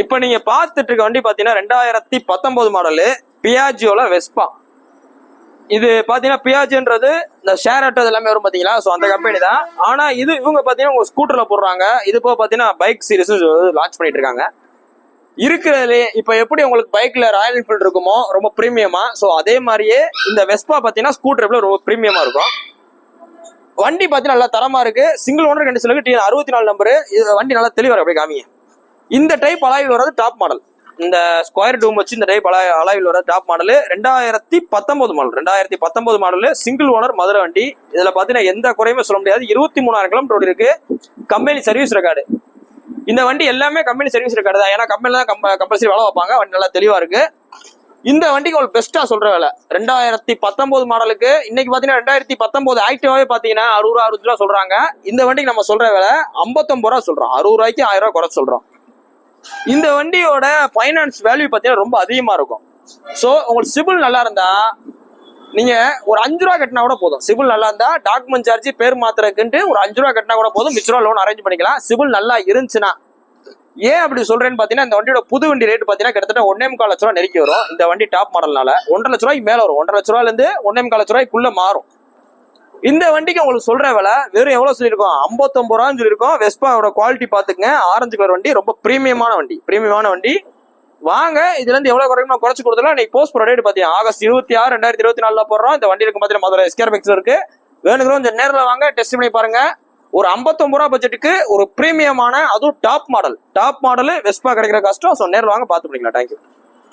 இப்போ நீங்க பார்த்துட்டு இருக்க வண்டி பாத்தீங்கன்னா 2019 மாடலு பியாஜியோல வெஸ்பா. இது பாத்தீங்கன்னா பியாஜின்றது இந்த ஷேர் ஆட்டோ எல்லாமே வரும் பாத்தீங்களா, ஸோ அந்த கம்பெனி தான். ஆனா இது இவங்க பாத்தீங்கன்னா உங்க ஸ்கூட்டர்ல போடுறாங்க. இது போக பாத்தீங்கன்னா பைக் சீரிஸ் லான்ச் பண்ணிட்டு இருக்காங்க. இருக்கிறதுலே இப்ப எப்படி உங்களுக்கு பைக்ல ராயல் என்ஃபீல்டு இருக்குமோ ரொம்ப பிரீமியமா, ஸோ அதே மாதிரியே இந்த வெஸ்பா பாத்தீங்கன்னா ஸ்கூட்டர் ரொம்ப பிரீமியமா இருக்கும். வண்டி பாத்தீங்கன்னா நல்லா தரமா இருக்கு. சிங்கிள் ஓனர் கண்டிஷன் இருக்கு. 64 நம்பரு. வண்டி நல்லா தெளிவா அப்படியே காமிங்க. இந்த டைப் அலாயில் வர்றது டாப் மாடல். இந்த ஸ்கொயர் டூம் வச்சு இந்த டைப் அலாயில் வர top model 2019 model. 2019 model single owner Madurai வண்டி. இதுல பாத்தீங்கன்னா எந்த குறையுமே சொல்ல முடியாது. 23,000 கிலோமீட்டர் இருக்கு. Company service record. இந்த வண்டி எல்லாமே கம்பெனி சர்வீஸ் ரெக்கார்டு தான். ஏன்னா கம்பெனில தான் கம்பல்சரி வேலை வைப்பாங்க. வண்டி நல்லா தெளிவா இருக்கு. இந்த வண்டிக்கு உங்களுக்கு பெஸ்டா சொல்ற வேலை 2019 மாடலுக்கு இன்னைக்கு பாத்தீங்கன்னா 2019 ஆக்டிவாவே பாத்தீங்கன்னா 60 ரூபா சொல்றாங்க. இந்த வண்டிக்கு நம்ம சொல்ற வேலை 59 ரூபா சொல்றோம். 60 ரூபாய்க்கு 1000 ரூபாய் குறைச்சு சொல்றோம். இந்த வண்டியோட ஃபைனான்ஸ் வேல்யூ பாத்தீங்கன்னா ரொம்ப அதிகமா இருக்கும். ஸோ உங்களுக்கு சிபில் நல்லா இருந்தா நீங்க ஒரு 5 ரூபா கட்டினா கூட போதும். சிபில் நல்லா இருந்தா டாக்குமெண்ட் சார்ஜ் பேர் மாத்திரக்குன்ட்டு ஒரு 5 ரூபா கட்டினா கூட போதும். மிச்ச ரூபா லோன் அரேஞ்ச் பண்ணிக்கலாம். சிபில் நல்லா இருந்துச்சுன்னா. ஏன் அப்படி சொல்றேன்னு பாத்தீங்கன்னா இந்த வண்டியோட புது வண்டி ரேட் பாத்தீங்கன்னா கிட்டத்தட்ட 1.25 லட்ச ரூபா நெருக்கி வரும். இந்த வண்டி டாப் மாடல்னால 1.5 லட்ச ரூபாய்க்கு மேல வரும். 1.5 லட்ச ரூபாயில இருந்து 1.25 லட்ச ரூபாய்க்குள்ள மாறும். இந்த வண்டிக்கு உங்களுக்கு சொல்ற விலை வெறும் எவ்வளவு சொல்லியிருக்கோம்? 59 ரூபான்னு சொல்லியிருக்கோம். வெஸ்பாவோட குவாலிட்டி பாத்துங்க. ஆரஞ்சு கலர் வண்டி, ரொம்ப பிரீமியமான வண்டி. வாங்க, இதுல இருந்து எவ்வளவு குறையுமா குறைச்சு கொடுத்தலாம். இன்னைக்கு போஸ்ட் போற டேட் பாத்தீங்கன்னா ஆகஸ்ட் 26, 2024 போடுறோம். இந்த வண்டி இருக்கு பாத்தீங்கன்னா மதுரை ஸ்கேர் பெக்ஸ்ல இருக்கு. வேணுங்கிறோம் கொஞ்சம் நேரில் வாங்க, டெஸ்ட் பண்ணி பாருங்க. ஒரு 59 ரூபா பட்ஜெட்டுக்கு ஒரு பிரீமியமான அதுவும் டாப் மாடல் வெஸ்பா கிடைக்கிற கஷ்டம். ஸோ நேரில் வாங்க பார்த்து பண்ணிக்கலாம். தேங்க்யூ.